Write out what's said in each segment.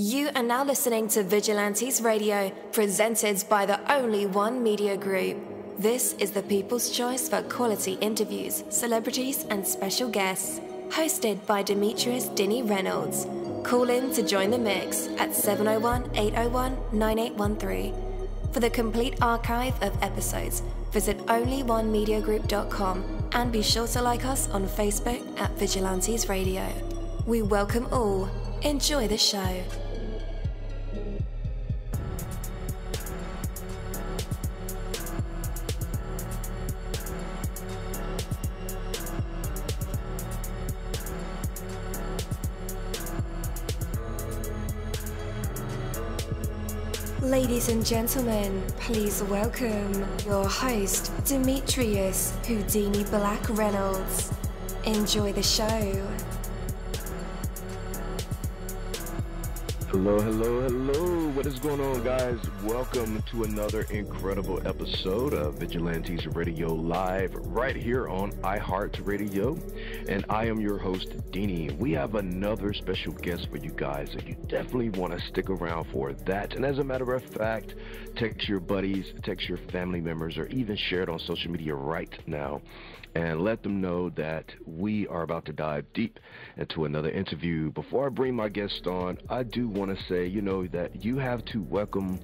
You are now listening to Vigilantes Radio, presented by the Only One Media Group. This is the people's choice for quality interviews, celebrities, and special guests. Hosted by Demetrius Dinny Reynolds. Call in to join the mix at 701-801-9813. For the complete archive of episodes, visit onlyonemediagroup.com and be sure to like us on Facebook at Vigilantes Radio. We welcome all. Enjoy the show. Ladies and gentlemen, please welcome your host, Demetrius Houdini Black Reynolds. Enjoy the show. Hello, hello, hello. What is going on, guys? Welcome to another incredible episode of Vigilantes Radio Live right here on iHeartRadio. And I am your host, Deanie. We have another special guest for you guys, so you definitely want to stick around for that. And as a matter of fact, text your buddies, text your family members, or even share it on social media right now and let them know that we are about to dive deep into another interview. Before I bring my guest on, I do want to say, that you have to welcome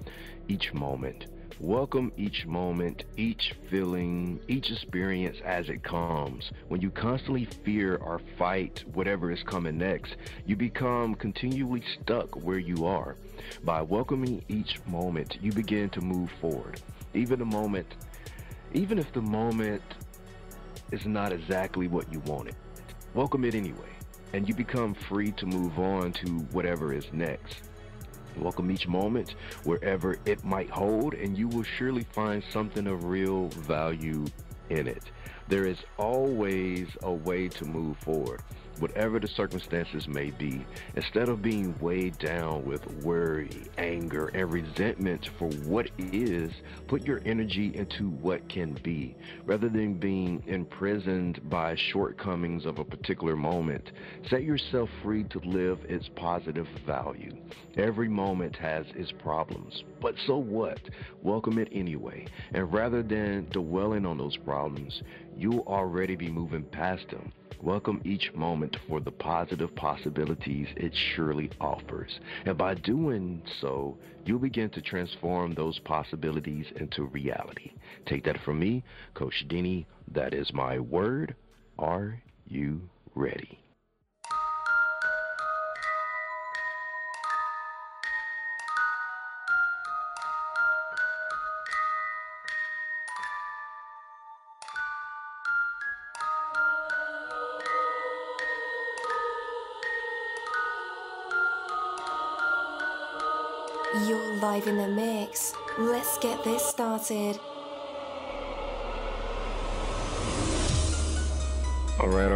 each moment. Welcome each moment, each feeling, each experience as it comes. When you constantly fear or fight whatever is coming next, you become continually stuck where you are. By welcoming each moment, you begin to move forward. Even if the moment is not exactly what you wanted, welcome it anyway, and you become free to move on to whatever is next. Welcome each moment wherever it might hold, and you will surely find something of real value in it. There is always a way to move forward, whatever the circumstances may be. Instead of being weighed down with worry, anger, and resentment for what is, put your energy into what can be. Rather than being imprisoned by shortcomings of a particular moment, set yourself free to live its positive value. Every moment has its problems, but so what? Welcome it anyway. And rather than dwelling on those problems, you'll already be moving past them. Welcome each moment for the positive possibilities it surely offers. And by doing so, you'll begin to transform those possibilities into reality. Take that from me, Coach Denny. That is my word. Are you ready? You're live in the mix. Let's get this started. All right.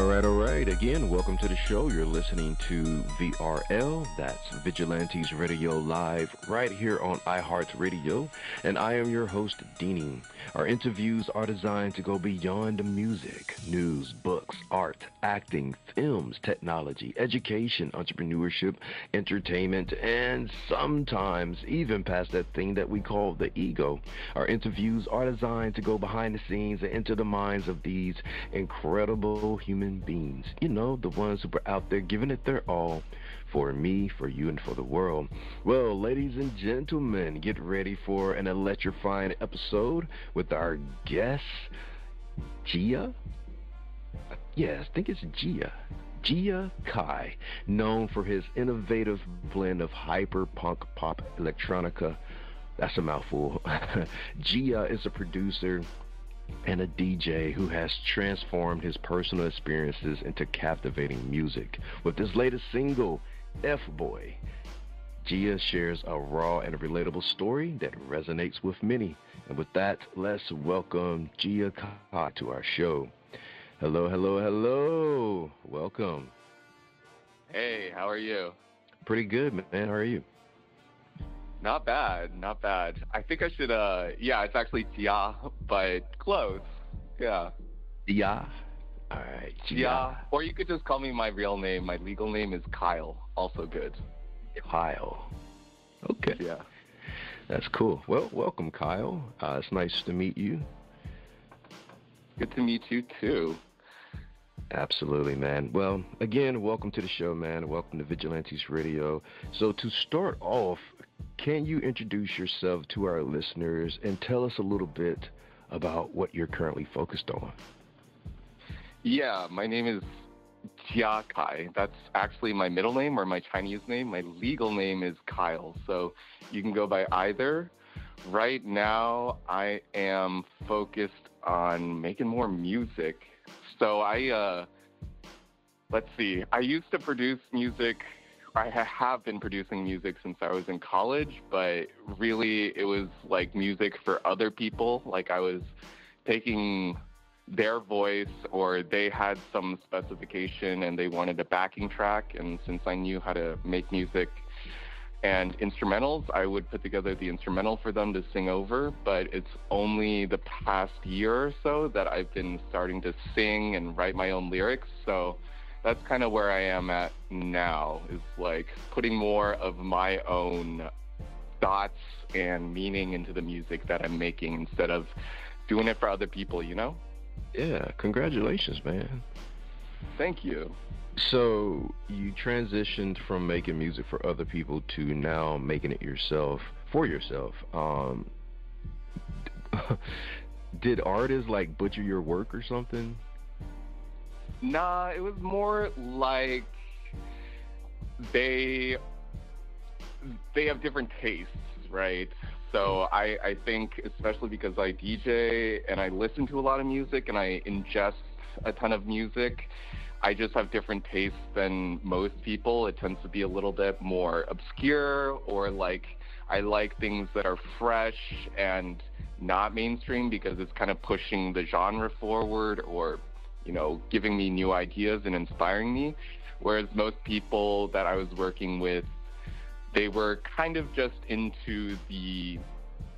Again, welcome to the show. You're listening to VRL. That's Vigilantes Radio Live right here on iHeartRadio. And I am your host, Deanie. Our interviews are designed to go beyond the music, news, books, art, acting, films, technology, education, entrepreneurship, entertainment, and sometimes even past that thing that we call the ego. Our interviews are designed to go behind the scenes and into the minds of these incredible human beings. The ones who are out there giving it their all for me, for you, and for the world. Well, ladies and gentlemen, get ready for an electrifying episode with our guest, Jia. Yeah, I think it's Jia. Jia Kai, known for his innovative blend of hyper-punk-pop-electronica. That's a mouthful. Jia is a producer and a DJ who has transformed his personal experiences into captivating music. With his latest single, FuccBoii, Jia shares a raw and relatable story that resonates with many. And with that, let's welcome Jia Kai to our show. Hello. Welcome. Hey, how are you? Pretty good, man. How are you? Not bad. I think I should, it's actually Jia, but close. Yeah. Jia? All right. Jia. Or you could just call me my real name. My legal name is Kyle. Also good. Kyle. Okay. Yeah. That's cool. Well, welcome, Kyle. It's nice to meet you. Good to meet you, too. Absolutely, man. Well, again, welcome to the show, man. Welcome to Vigilantes Radio. So to start off, can you introduce yourself to our listeners and tell us a little bit about what you're currently focused on? Yeah, my name is Jia Kai. That's actually my middle name or my Chinese name. My legal name is Kyle, so you can go by either. Right now, I am focused on making more music. So let's see, I used to produce music. I have been producing music since I was in college, but really it was like music for other people. Like I was taking their voice, or they had some specification and they wanted a backing track. And since I knew how to make music and instrumentals, I would put together the instrumental for them to sing over. But it's only the past year or so that I've been starting to sing and write my own lyrics. So that's kind of where I am at now, is like putting more of my own thoughts and meaning into the music that I'm making instead of doing it for other people, you know? Yeah, congratulations, man. Thank you. So you transitioned from making music for other people to now making it yourself, for yourself. Did artists like butcher your work or something? Nah, it was more like they have different tastes, right? So I think, especially because I DJ and I listen to a lot of music and I ingest a ton of music, I just have different tastes than most people. It tends to be a little bit more obscure, or like I like things that are fresh and not mainstream because it's kind of pushing the genre forward, or, you know, giving me new ideas and inspiring me. Whereas most people that I was working with, they were kind of just into the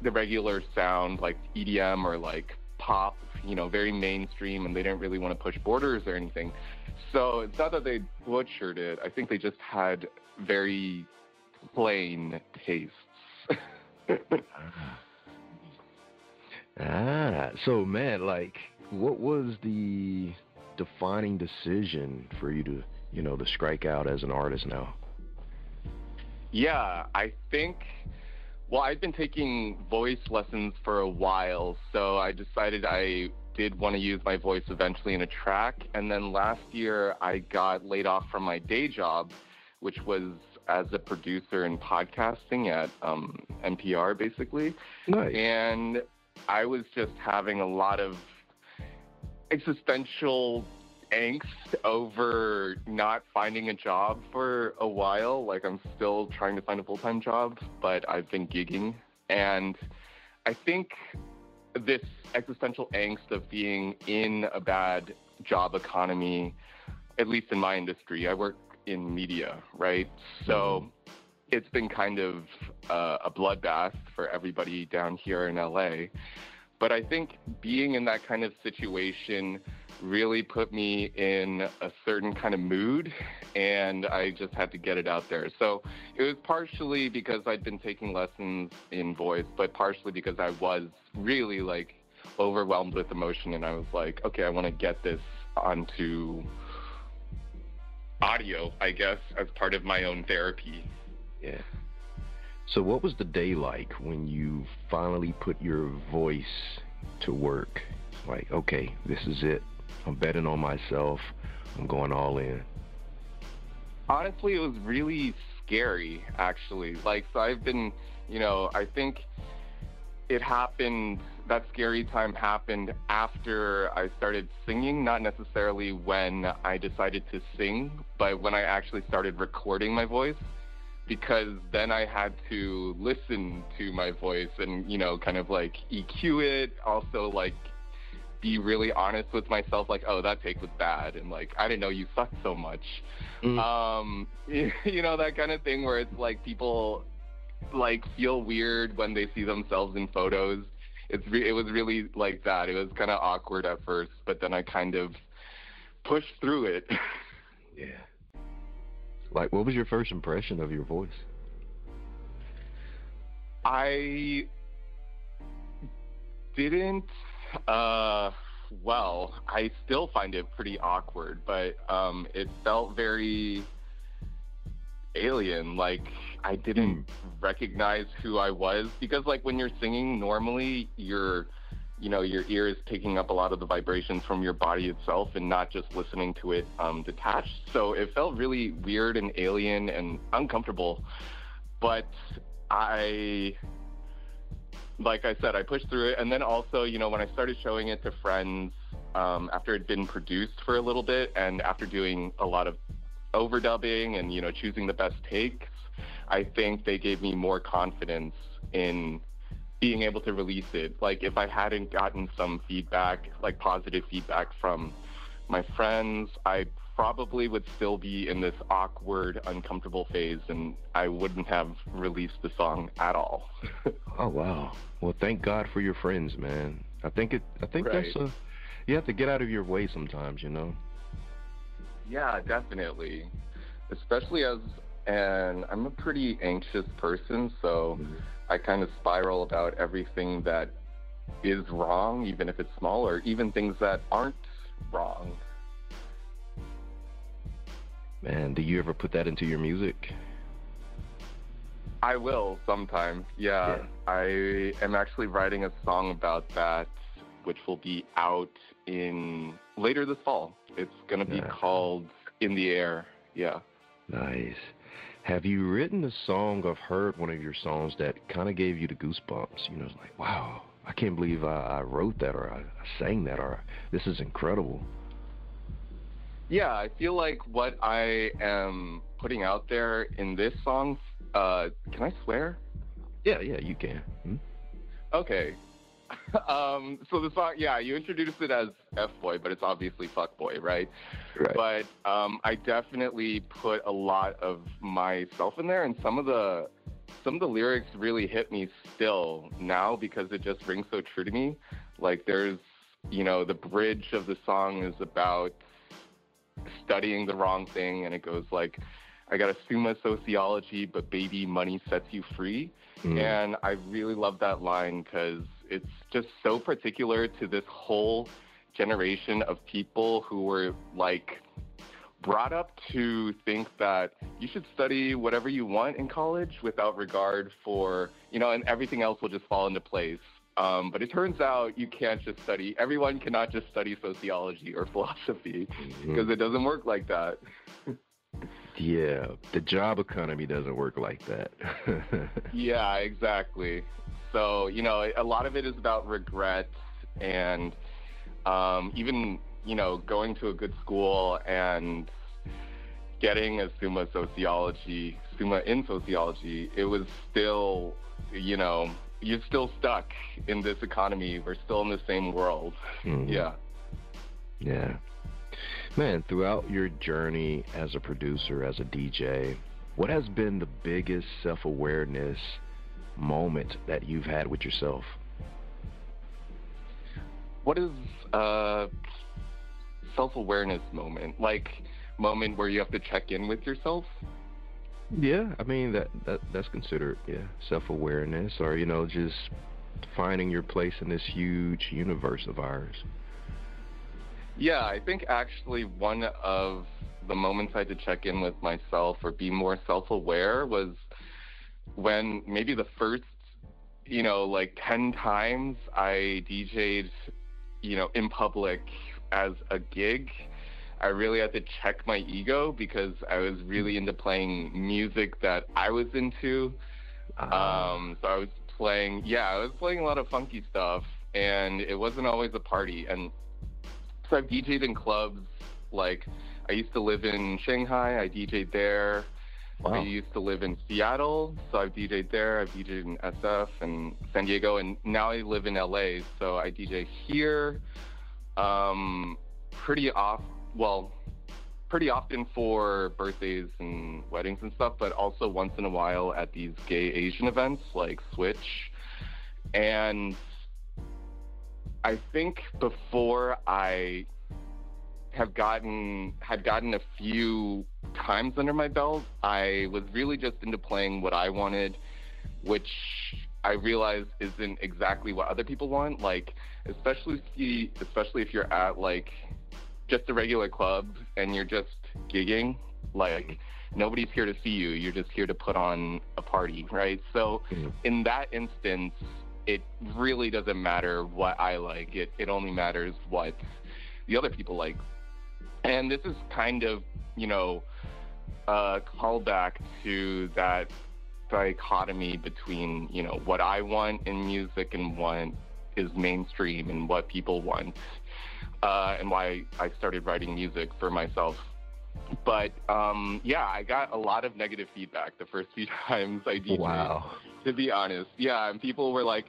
regular sound, like EDM or like pop, you know, very mainstream, and they didn't really want to push borders or anything. So it's not that they butchered it. I think they just had very plain tastes. So man, like, what was the defining decision for you to, you know, to strike out as an artist now? Yeah, I think, well, I've been taking voice lessons for a while, so I decided I did want to use my voice eventually in a track. And then last year I got laid off from my day job, which was as a producer in podcasting at NPR, basically. Nice. And I was just having a lot of existential angst over not finding a job for a while. Like, I'm still trying to find a full-time job, but I've been gigging. And I think this existential angst of being in a bad job economy, at least in my industry, I work in media, right? So it's been kind of a bloodbath for everybody down here in LA. But I think being in that kind of situation really put me in a certain kind of mood, and I just had to get it out there. So it was partially because I'd been taking lessons in voice, but partially because I was really like overwhelmed with emotion, and I was like, okay, I want to get this onto audio, I guess, as part of my own therapy. Yeah. So what was the day like when you finally put your voice to work? Like, okay, this is it. I'm betting on myself. I'm going all in. Honestly, it was really scary, actually. Like, so I've been, you know, I think it happened, that scary time happened after I started singing, not necessarily when I decided to sing, but when I actually started recording my voice, because then I had to listen to my voice and, you know, kind of like EQ it, also like be really honest with myself, like, oh, that take was bad, and like, I didn't know you sucked so much. You know, that kind of thing where it's like people like feel weird when they see themselves in photos. It was really like that. It was kind of awkward at first, but then I kind of pushed through it. Yeah. Like, what was your first impression of your voice? I didn't, well, I still find it pretty awkward, but it felt very alien. Like, I didn't recognize who I was, because like when you're singing normally, your ear is picking up a lot of the vibrations from your body itself and not just listening to it detached. So it felt really weird and alien and uncomfortable. But like I said, I pushed through it. And then also, when I started showing it to friends, after it had been produced for a little bit and after doing a lot of overdubbing and, choosing the best takes, I think they gave me more confidence in being able to release it. Like, if I hadn't gotten some feedback, like positive feedback from my friends, I probably would still be in this awkward, uncomfortable phase, and I wouldn't have released the song at all. Oh, wow. Well, thank God for your friends, man. I think Right. you have to get out of your way sometimes, Yeah, definitely. Especially and I'm a pretty anxious person, so I kind of spiral about everything that is wrong, even if it's small, or even things that aren't wrong. Man, do you ever put that into your music? I will sometime. Yeah. I am actually writing a song about that, which will be out later this fall. It's going to be called In the Air. Yeah. Nice. Have you written a song? I've heard one of your songs that kind of gave you the goosebumps. It's like, wow, I can't believe I wrote that, or I sang that, or this is incredible. Yeah, I feel like what I am putting out there in this song, can I swear? Yeah, you can. Okay. So the song, you introduced it as FuccBoii, but it's obviously FuccBoii, right? Right. But I definitely put a lot of myself in there, and some of the lyrics really hit me still now because it just rings so true to me. Like, there's, the bridge of the song is about studying the wrong thing, and it goes like, I got a summa sociology, but baby, money sets you free. And I really love that line because it's just so particular to this whole generation of people who were like brought up to think that you should study whatever you want in college without regard for, and everything else will just fall into place. But it turns out you can't just study. Everyone cannot just study sociology or philosophy because it doesn't work like that. Yeah, the job economy doesn't work like that. Yeah, exactly. So, a lot of it is about regret and even, going to a good school and getting a summa in sociology, it was still, you're still stuck in this economy. We're still in the same world. Yeah. Man, throughout your journey as a producer, as a DJ, what has been the biggest self-awareness moment that you've had with yourself? What is a self-awareness moment? Like, moment where you have to check in with yourself? Yeah, I mean, that's considered, self-awareness, or, just finding your place in this huge universe of ours. Yeah, I think actually one of the moments I had to check in with myself or be more self-aware was when maybe the first, 10 times I DJ'd, in public as a gig, I really had to check my ego because I was really into playing music that I was into. So I was playing a lot of funky stuff, and it wasn't always a party. And so I've DJ'd in clubs, like I used to live in Shanghai, I DJ'd there. Wow. I used to live in Seattle, so I've DJ'd there. I've DJ'd in SF and San Diego, and now I live in LA, so I DJ here pretty often for birthdays and weddings and stuff, but also once in a while at these gay Asian events like Switch. And I think before I had gotten a few times under my belt, I was really just into playing what I wanted, which I realize isn't exactly what other people want. Like, especially if you're at like just a regular club and you're just gigging, like nobody's here to see you. You're just here to put on a party, right? So in that instance, it really doesn't matter what I like. It only matters what the other people like. And this is kind of, a callback to that dichotomy between, what I want in music and what is mainstream and what people want, and why I started writing music for myself. But, I got a lot of negative feedback the first few times I DJed, Wow. to be honest. Yeah, and people were like,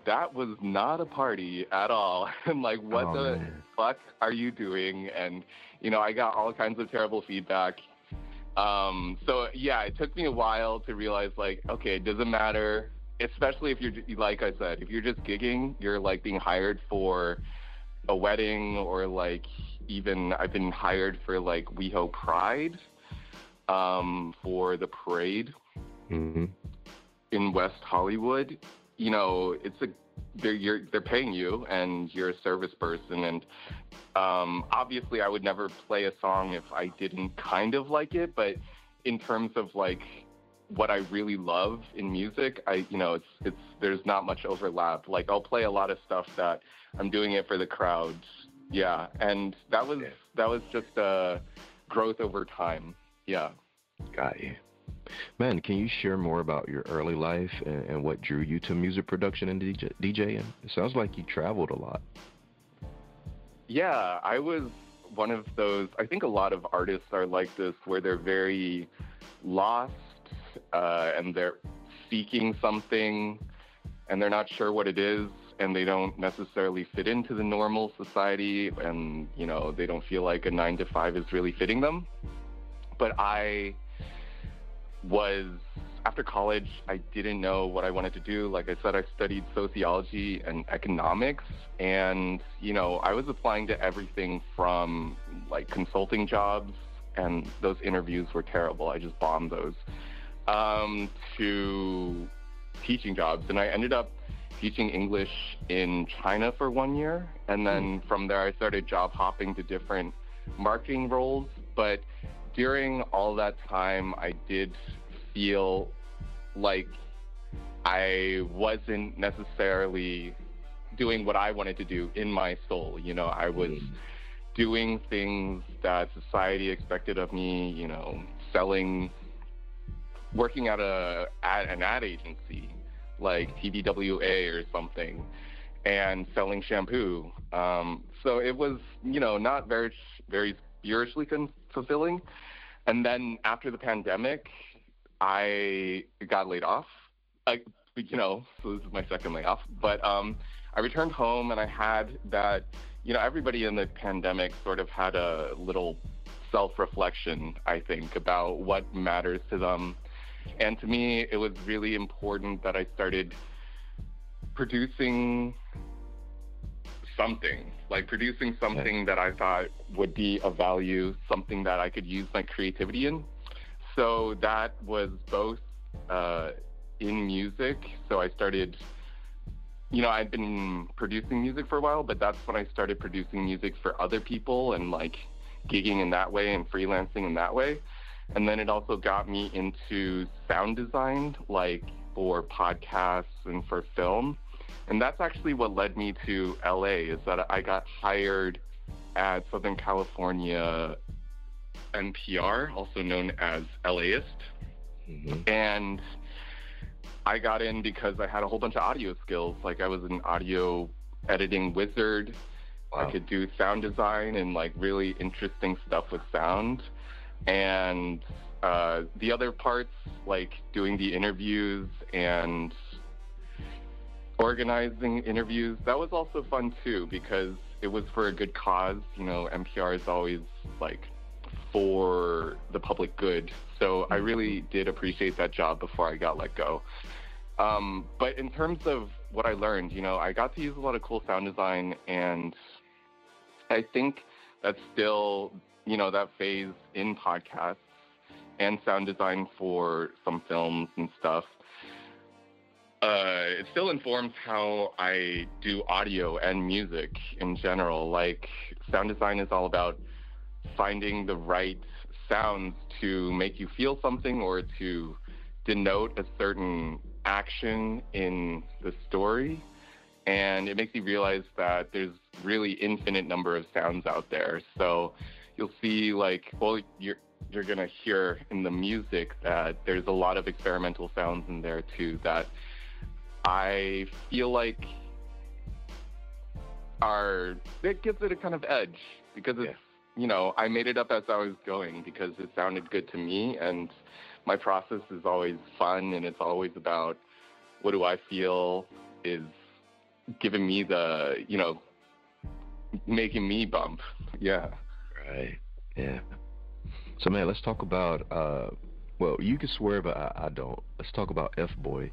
that was not a party at all. And like, what the fuck are you doing? And, I got all kinds of terrible feedback. So yeah, it took me a while to realize like, okay, it doesn't matter, especially if you're, like I said, if you're just gigging, you're like being hired for a wedding, or like even I've been hired for like WeHo Pride, for the parade in West Hollywood. They're paying you and you're a service person, and obviously I would never play a song if I didn't kind of like it, but in terms of like what I really love in music, it's there's not much overlap. Like I'll play a lot of stuff that I'm doing it for the crowd. Yeah, and that was just a growth over time. Yeah. Got you. Man, can you share more about your early life and what drew you to music production and DJing? It sounds like you traveled a lot. Yeah, I was one of those, I think a lot of artists are like this, where they're very lost, and they're seeking something and they're not sure what it is, and they don't necessarily fit into the normal society, and, they don't feel like a 9-to-5 is really fitting them. But after college, I didn't know what I wanted to do. Like I said, I studied sociology and economics, and, I was applying to everything from like consulting jobs, and those interviews were terrible. I just bombed those, to teaching jobs. And I ended up teaching English in China for 1 year. And then from there, I started job hopping to different marketing roles. But during all that time, I did feel like I wasn't necessarily doing what I wanted to do in my soul. I was doing things that society expected of me, working at an ad agency like TBWA or something, and selling shampoo. So it was, not very, very spiritually fulfilling. And then after the pandemic, I got laid off. So this is my second layoff. But I returned home, and I had that, everybody in the pandemic sort of had a little self-reflection, I think, about what matters to them. And to me, it was really important that I started producing something that I thought would be of value, something that I could use my creativity in. So that was both in music. So I started, I'd been producing music for a while, but that's when I started producing music for other people and like gigging in that way and freelancing in that way. And then it also got me into sound design, like for podcasts and for film. And that's actually what led me to LA, is that I got hired at Southern California NPR, also known as LAist. And I got in because I had a whole bunch of audio skills. Like I was an audio editing wizard. Wow. I could do sound design and like really interesting stuff with sound. And the other parts, like doing the interviews and organizing interviews, that was also fun too, because it was for a good cause. NPR is always like for the public good. So I really did appreciate that job before I got let go. But in terms of what I learned, I got to use a lot of cool sound design, and I think that's still, that phase in podcasts and sound design for some films and stuff. It still informs how I do audio and music in general. Like, sound design is all about finding the right sounds to make you feel something or to denote a certain action in the story. And it makes you realize that there's really infinite number of sounds out there. So you'll see, like, well, you're gonna hear in the music that there's a lot of experimental sounds in there too that I feel like it gives it a kind of edge because it's, I made it up as I was going because it sounded good to me, and my process is always fun, and it's always about what do I feel is giving me the, making me bump. Yeah. Right. Yeah. So, man, let's talk about, well, you can swear, but I don't. Let's talk about FuccBoii.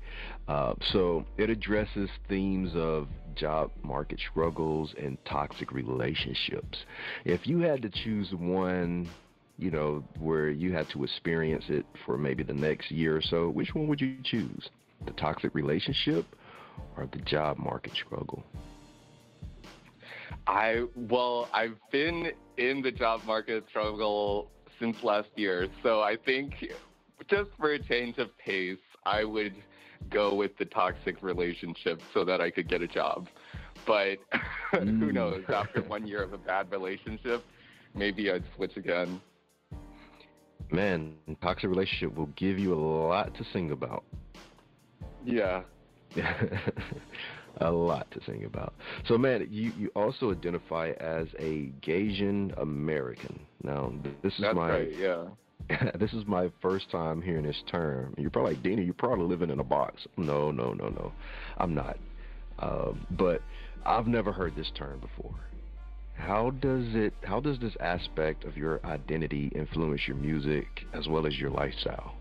So it addresses themes of job market struggles and toxic relationships. If you had to choose one, where you had to experience it for maybe the next year or so, which one would you choose? The toxic relationship or the job market struggle? I've been in the job market struggle since last year, so I think just for a change of pace, I would go with the toxic relationship so that I could get a job. But who knows, after 1 year of a bad relationship, maybe I'd switch again. Man, toxic relationship will give you a lot to sing about. Yeah. A lot to sing about. So, man, you also identify as a Gaysian American. Now, this is right, yeah. This is my first time hearing this term. You're probably like, Dina, you're probably living in a box. No, I'm not. But I've never heard this term before. How does this aspect of your identity influence your music as well as your lifestyle?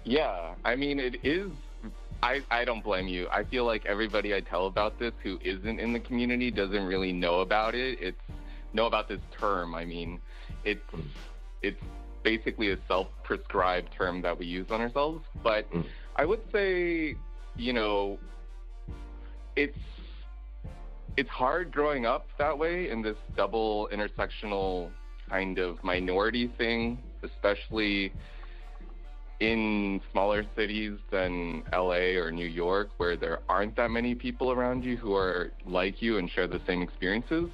Yeah, I mean, it is. I don't blame you. I feel like everybody I tell about this who isn't in the community doesn't really know about it. Know about this term. I mean, it's basically a self-prescribed term that we use on ourselves. But I would say, it's hard growing up that way in this double intersectional kind of minority thing, especially in smaller cities than LA or New York, where there aren't that many people around you who are like you and share the same experiences.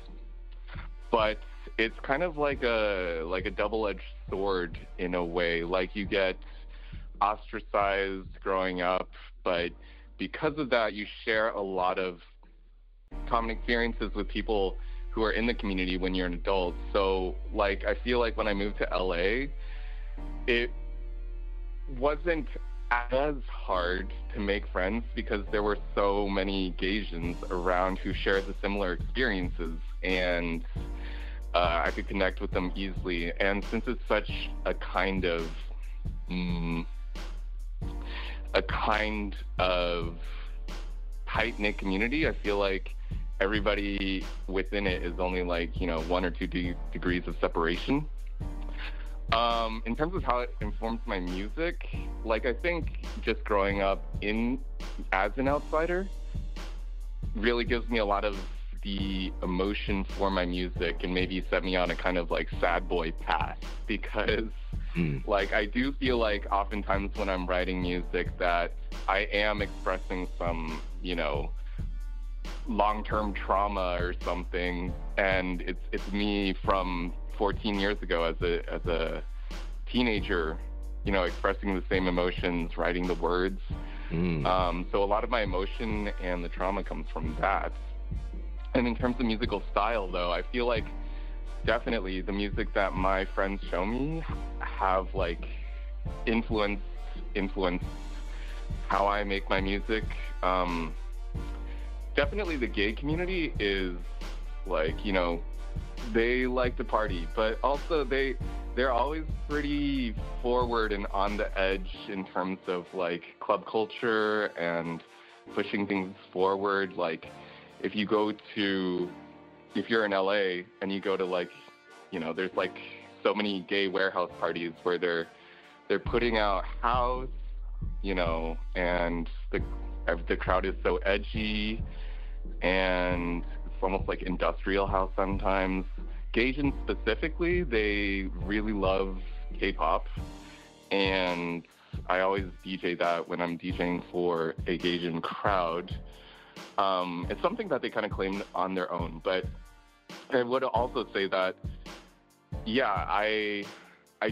But it's kind of like a double-edged sword in a way. Like, you get ostracized growing up, but because of that, you share a lot of common experiences with people who are in the community when you're an adult. So, like, I feel like when I moved to LA, it wasn't as hard to make friends because there were so many Gaysians around who shared the similar experiences, and I could connect with them easily. And since it's such a kind of tight-knit community, I feel like everybody within it is only like 1 or 2 degrees of separation. In terms of how it informs my music, like, I think just growing up as an outsider really gives me a lot of the emotion for my music and maybe set me on a kind of like sad boy path, because like, I do feel like oftentimes when I'm writing music that I am expressing some, long-term trauma or something, and it's me from 14 years ago as a teenager, expressing the same emotions, writing the words. So a lot of my emotion and the trauma comes from that. And in terms of musical style, though, I feel like definitely the music that my friends show me have like influenced how I make my music. Definitely the gay community is like, they like to party, but also they're always pretty forward and on the edge in terms of like club culture and pushing things forward. Like, if you're in LA and you go to like, there's like so many gay warehouse parties where they're putting out house, and the crowd is so edgy, and it's almost like industrial house sometimes. Gaijin specifically, they really love K-pop, and I always DJ that when I'm DJing for a Gaijin crowd. It's something that they kind of claim on their own, but I would also say that, yeah, I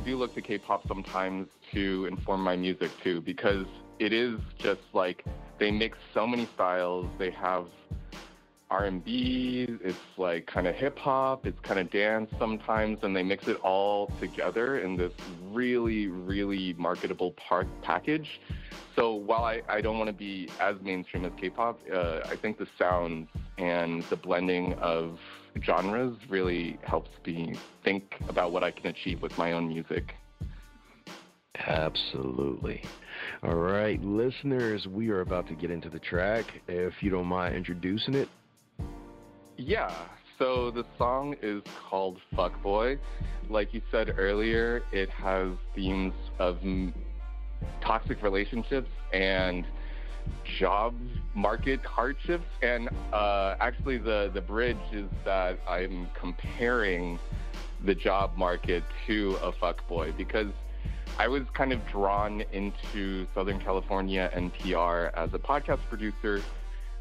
do look to K-pop sometimes to inform my music too, because it is just like they mix so many styles. They have R&B, it's like kind of hip-hop, it's kind of dance sometimes, and they mix it all together in this really, really marketable package. So while I don't want to be as mainstream as K-pop, I think the sounds and the blending of genres really helps me think about what I can achieve with my own music. Absolutely. All right, listeners, we are about to get into the track. If you don't mind introducing it. Yeah, so the song is called FuccBoii. Like you said earlier, it has themes of toxic relationships and job market hardships. And actually the bridge is that I'm comparing the job market to a fuckboy, because I was kind of drawn into Southern California and PR as a podcast producer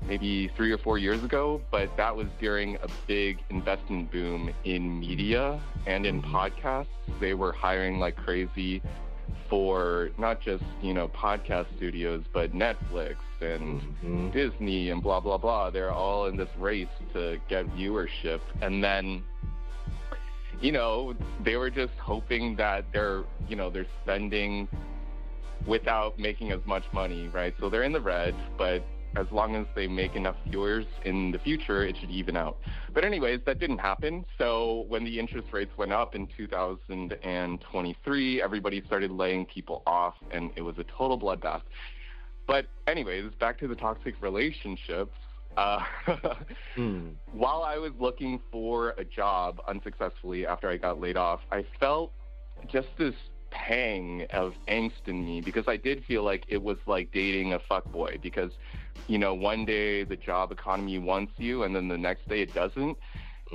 maybe 3 or 4 years ago, but that was during a big investment boom in media and in podcasts. They were hiring like crazy for not just, podcast studios, but Netflix and Disney and blah, blah, blah. They're all in this race to get viewership. And then, they were just hoping that they're spending without making as much money, right? So they're in the red, but as long as they make enough viewers in the future, it should even out. But anyways, that didn't happen. So when the interest rates went up in 2023, everybody started laying people off, and it was a total bloodbath. But anyways, back to the toxic relationships. While I was looking for a job unsuccessfully after I got laid off, I felt just this pang of angst in me, because I did feel like it was like dating a fuckboy, because one day the job economy wants you and then the next day it doesn't.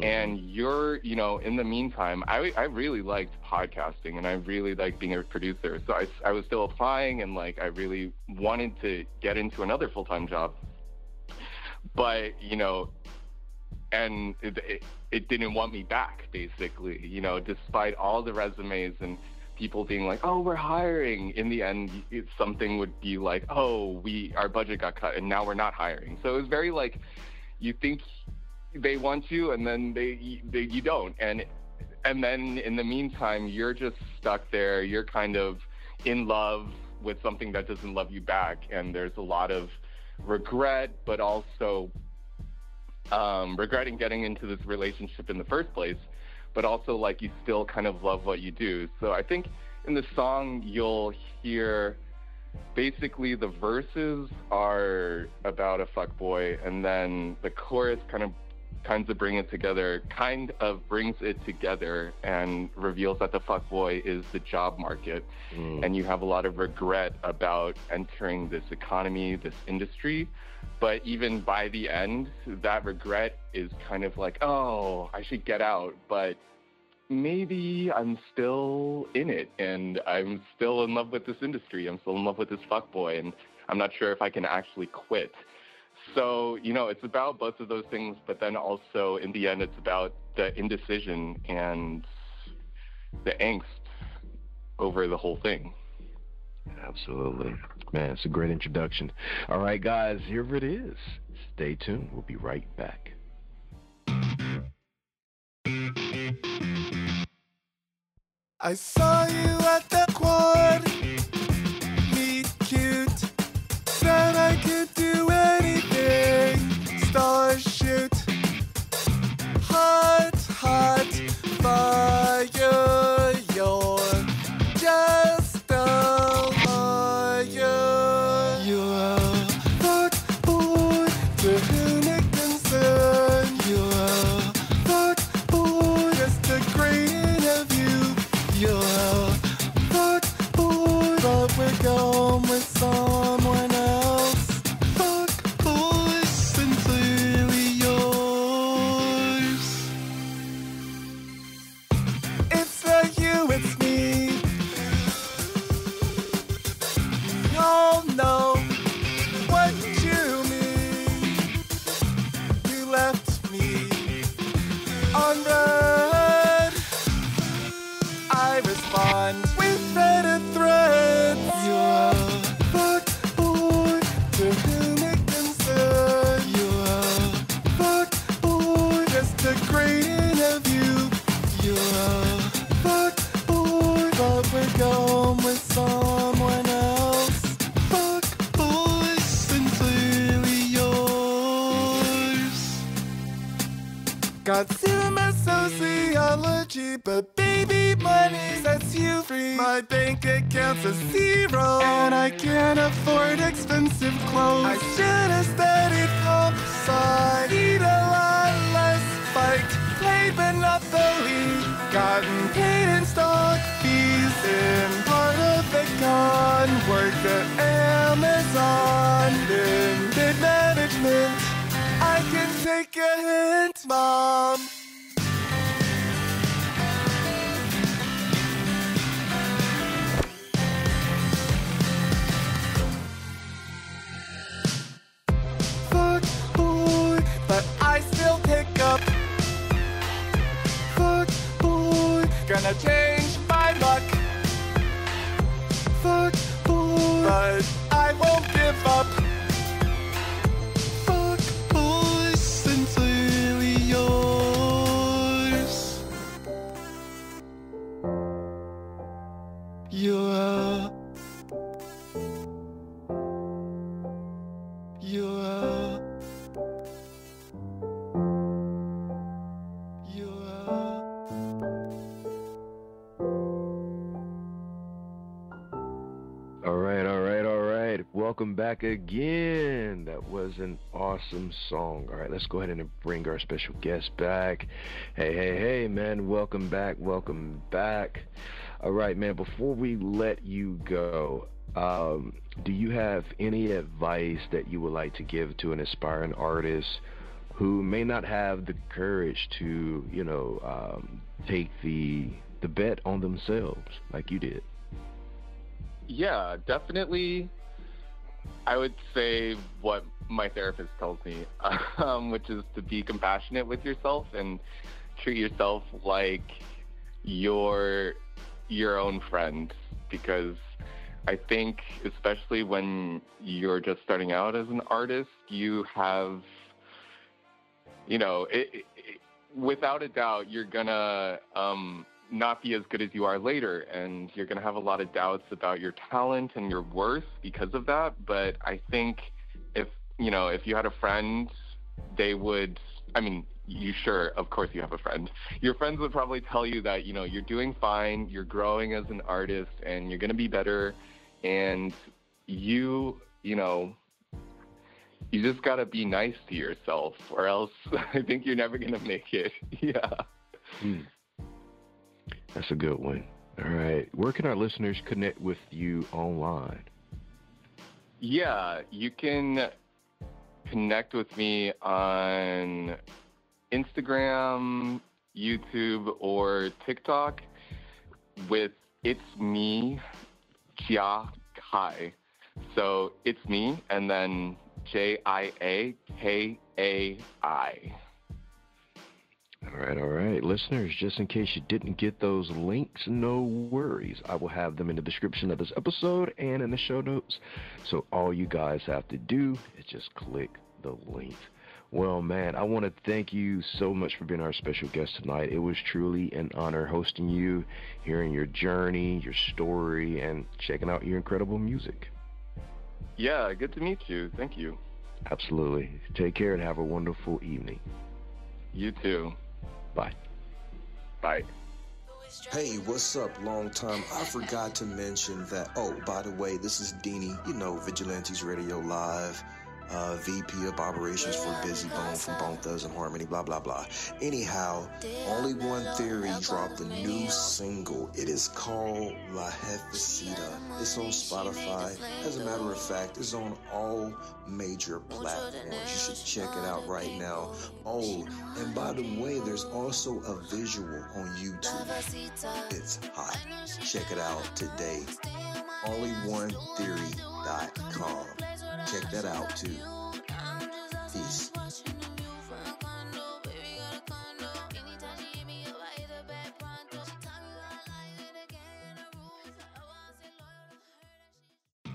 And you're, in the meantime, I really liked podcasting and I really liked being a producer. So I was still applying, and I really wanted to get into another full-time job. But, and it didn't want me back, basically, despite all the resumes and people being like, oh, we're hiring. In the end, something would be like, oh, our budget got cut and now we're not hiring. So it was very you think they want you and then you don't. And then in the meantime, you're just stuck there. You're kind of in love with something that doesn't love you back. And there's a lot of regret, but also regretting getting into this relationship in the first place. But also, you still kind of love what you do. So I think in the song, you'll hear basically the verses are about a fuckboy, and then the chorus kind of brings it together and reveals that the fuckboy is the job market. And you have a lot of regret about entering this economy, this industry. But even by the end, that regret is kind of like, oh, I should get out, but maybe I'm still in it, and I'm still in love with this industry. I'm still in love with this fuckboy, and I'm not sure if I can actually quit. So, it's about both of those things, but then also in the end, it's about the indecision and the angst over the whole thing. Absolutely. Man, it's a great introduction. All right, guys, here it is. Stay tuned. We'll be right back. I saw you at the quad, meet cute, said I could do anything, stars shoot, hot, fire, you're just a liar. You're a fuckboy to whom it concerns. You're a fuckboy, just a grain of you. You're a fuckboy. Got cinema sociology, but baby money sets you free. My bank account's a zero, and I can't afford expensive clothes. I should have studied pop sci, eat a lot less, fight, play Monopoly, gotten paid in stock fees, been part of the con, worked at Amazon, in mid-management. I can take a hint, Mom. Fuck boy, but I still pick up. Fuck boy, gonna change my luck. Fuck boy, but I won't give up. Welcome back again. That was an awesome song. All right, let's go ahead and bring our special guest back. Hey, man, welcome back. All right, man, before we let you go, do you have any advice that you would like to give to an aspiring artist who may not have the courage to, take the bet on themselves like you did? Yeah, definitely. I would say what my therapist tells me, which is to be compassionate with yourself and treat yourself like you're your own friend, because I think especially when you're just starting out as an artist, you have, without a doubt, you're gonna not be as good as you are later, and you're going to have a lot of doubts about your talent and your worth because of that. But I think if you had a friend, they would, of course you have a friend. Your friends would probably tell you that, you're doing fine, you're growing as an artist, and you're going to be better, and you just got to be nice to yourself, or else I think you're never going to make it. Yeah. That's a good one. All right. Where can our listeners connect with you online? Yeah, you can connect with me on Instagram, YouTube, or TikTok with It's Me, Jia Kai. So it's me, and then JiaKai. All right. Listeners, just in case you didn't get those links, no worries. I will have them in the description of this episode and in the show notes. So all you guys have to do is just click the link. Well, man, I want to thank you so much for being our special guest tonight. It was truly an honor hosting you, hearing your journey, your story, and checking out your incredible music. Yeah, good to meet you. Thank you. Absolutely. Take care and have a wonderful evening. You too. Bye. Bye. Hey, what's up? Long time. I forgot to mention that. Oh, by the way, this is Deanie, Vigilantes Radio Live, VP of Operations for Busy Bone from Bone Thugs and Harmony, blah, blah, blah. Anyhow, Only One Theory dropped a new single. It is called La Jefecita. It's on Spotify. As a matter of fact, it's on all major platforms. You should check it out right now. Oh, and by the way, there's also a visual on YouTube. It's hot. Check it out today. OnlyOneTheory.com. Check that out too. Peace.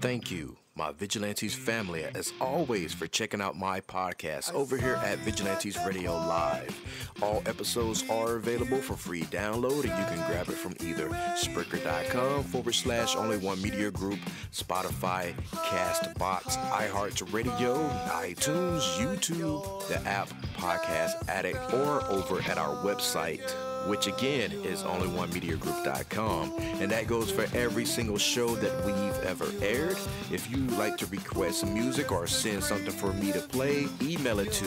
Thank you my Vigilantes family, as always, for checking out my podcast over here at Vigilantes Radio Live. All episodes are available for free download, and you can grab it from either Spreaker.com/Only One Media Group, Spotify, Castbox, iHeartRadio, iTunes, YouTube, the app Podcast Addict, or over at our website, which again is onlyonemediagroup.com, and that goes for every single show that we've ever aired. If you like to request some music or send something for me to play, email it to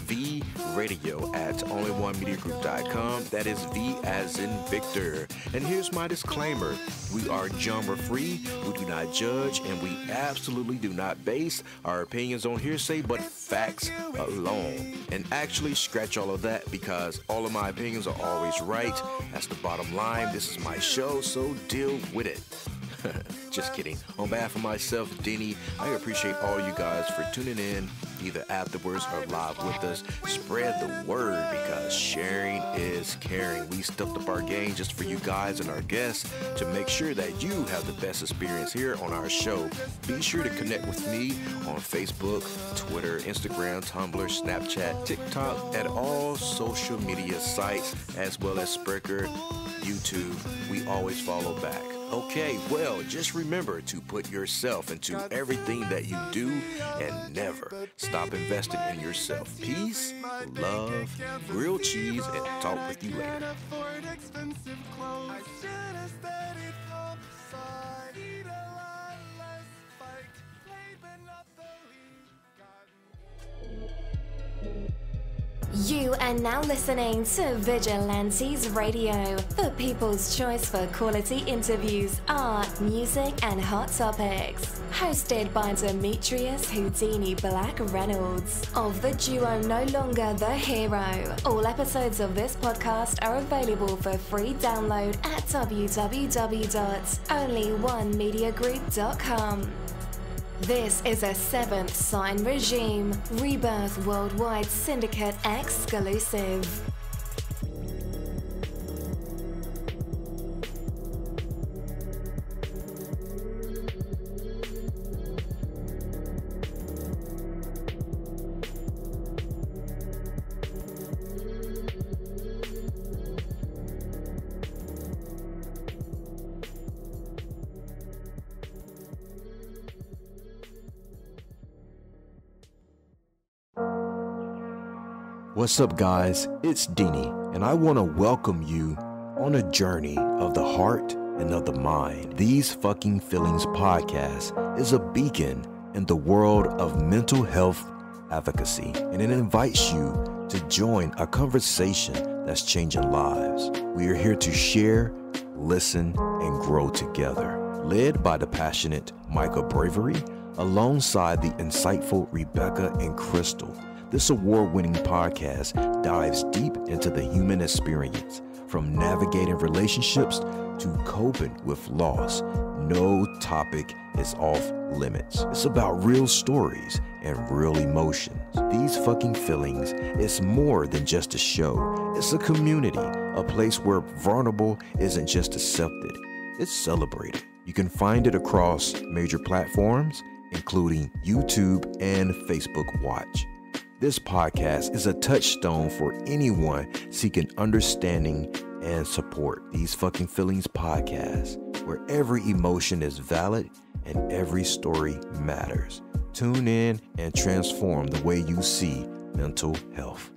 vradio@onlyonemediagroup.com. That is V as in Victor. And here's my disclaimer: we are genre free, we do not judge, and we absolutely do not base our opinions on hearsay but facts alone. And actually, scratch all of that, because all of my opinions are always right. That's the bottom line. This is my show, so deal with it. Just kidding. On behalf of myself, Denny, I appreciate all you guys for tuning in, either afterwards or live with us. Spread the word, because sharing is caring. We stepped up our game just for you guys and our guests to make sure that you have the best experience here on our show. Be sure to connect with me on Facebook, Twitter, Instagram, Tumblr, Snapchat, TikTok, and all social media sites, as well as Spreaker, YouTube. We always follow back. Okay, well, just remember to put yourself into everything that you do and never stop investing in yourself. Peace, love, grilled cheese, and talk with you later. You are now listening to Vigilantes Radio, the people's choice for quality interviews, art, music, and hot topics. Hosted by Demetrius Houdini Black Reynolds of the duo No Longer the Hero. All episodes of this podcast are available for free download at www.onlyonemediagroup.com. This is a Seventh Sign Regime Rebirth Worldwide Syndicate exclusive. What's up, guys? It's Dini, and I want to welcome you on a journey of the heart and of the mind. These Fucking Feelings podcast is a beacon in the world of mental health advocacy, and it invites you to join a conversation that's changing lives. We are here to share, listen, and grow together. Led by the passionate Michael Bravery, alongside the insightful Rebecca and Crystal. This award-winning podcast dives deep into the human experience, from navigating relationships to coping with loss. No topic is off limits. It's about real stories and real emotions. These Fucking Feelings is more than just a show. It's a community, a place where vulnerable isn't just accepted, it's celebrated. You can find it across major platforms, including YouTube and Facebook Watch. This podcast is a touchstone for anyone seeking understanding and support. These Fucking Feelings podcast, where every emotion is valid and every story matters. Tune in and transform the way you see mental health.